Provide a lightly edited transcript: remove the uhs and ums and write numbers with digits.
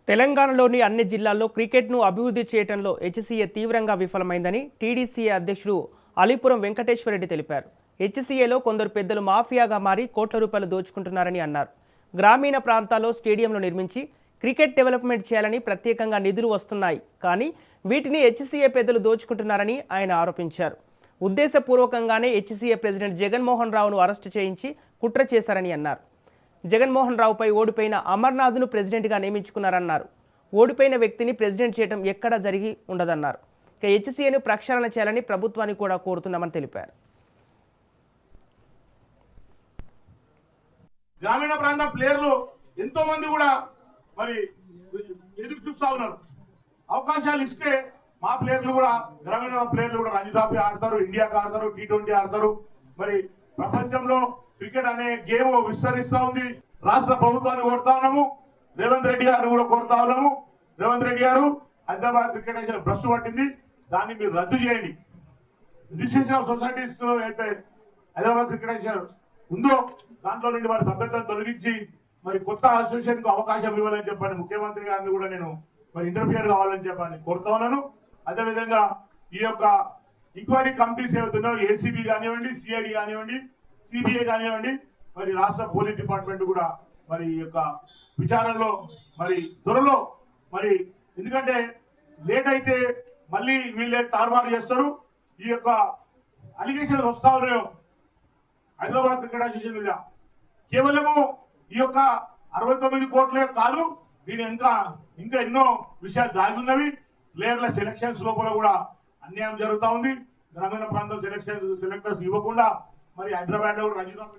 తెలంగాణలోని అన్ని జిల్లాల్లో క్రికెట్ను అభివృద్ధి చేయడంలో హెచ్సీఏ తీవ్రంగా విఫలమైందని టీడీసీఏ అధ్యక్షుడు అలీపురం వెంకటేశ్వరరెడ్డి తెలిపారు. హెచ్సీఏలో కొందరు పెద్దలు మాఫియాగా మారి కోట్ల రూపాయలు దోచుకుంటున్నారని అన్నారు. గ్రామీణ ప్రాంతాల్లో స్టేడియంలు నిర్మించి క్రికెట్ డెవలప్మెంట్ చేయాలని ప్రత్యేకంగా నిధులు వస్తున్నాయి, కానీ వీటిని హెచ్సీఏ పెద్దలు దోచుకుంటున్నారని ఆయన ఆరోపించారు. ఉద్దేశపూర్వకంగానే హెచ్సీఏ ప్రెసిడెంట్ జగన్మోహన్ రావును అరెస్టు చేయించి కుట్ర చేశారని అన్నారు. జగన్మోహన్ రావుపై ఓడిపోయిన అమర్నాథ్ను ప్రెసిడెంట్గా నియమించుకున్నారన్నారు. ఓడిపోయిన వ్యక్తిని ప్రెసిడెంట్ చేయడం ఎక్కడా జరిగి ఉండదన్నారు. ఇక హెచ్సీఏను ప్రక్షాళన చేయాలని ప్రభుత్వాన్ని కూడా కోరుతున్నామని తెలిపారు. గ్రామీణ ప్రాంత ప్లేయర్లు ఎంతో మంది కూడా మరి ఎదురు చూస్తా ఉన్నారు. అవకాశాలు ఇస్తే మా ప్లేయర్లు కూడా, గ్రామీణ ప్లేయర్లు కూడా రంజీ ట్రోఫీ ఆడతారు, ఇండియాకి ఆడతారు, T20 ఆడతారు. మరి ప్రపంచంలో క్రికెట్ అనే గేమ్ విస్తరిస్తా ఉంది. రాష్ట్ర ప్రభుత్వాన్ని కోరుతా ఉన్నాము, రేవంత్ రెడ్డి గారిని కూడా కోరుతా ఉన్నాము. రేవంత్ రెడ్డి గారు హైదరాబాద్ క్రికెట్ అసోసియేషన్ భ్రష్టు పట్టింది, దాన్ని మీరు రద్దు చేయండి. రిజిస్ట్రేషన్ ఆఫ్ సొసైటీస్ అయితే హైదరాబాద్ క్రికెట్ అసోసియేషన్ ఉందో దాంట్లో నుండి వారి సభ్యతను తొలగించి మరి కొత్త అసోసియేషన్ కు అవకాశం ఇవ్వాలని చెప్పని ముఖ్యమంత్రి గారిని కూడా నేను మరి ఇంటర్ఫియర్ కావాలని చెప్పని కోరుతా ఉన్నాను. అదేవిధంగా ఈ యొక్క ఎంక్వైరీ కమిటీస్ ఏవైతున్నాయో ఏసీబీ కానివ్వండి, సిఐడి కానివ్వండి, సిబిఐ కానివ్వండి, మరి రాష్ట్ర పోలీస్ డిపార్ట్మెంట్ కూడా మరి ఈ యొక్క విచారణలో మరి త్వరలో మరి, ఎందుకంటే లేట్ అయితే మళ్ళీ వీళ్ళే తారుమారు చేస్తారు. ఈ యొక్క అలిగేషన్ వస్తా ఉన్నాయో హైదరాబాద్ క్రికెట్ అసోసియేషన్ మీద కేవలము ఈ యొక్క 69 కోట్లే కాదు, దీని ఇంకా ఎన్నో విషయాలు దాగి ఉన్నవి. ప్లేయర్ల సెలక్షన్స్ లోపల కూడా అన్యాయం జరుగుతూ ఉంది. గ్రామీణ ప్రాంతం సెలెక్టర్స్ ఇవ్వకుండా మరి హైదరాబాద్ లో కూడా రంజీ ట్రోఫీ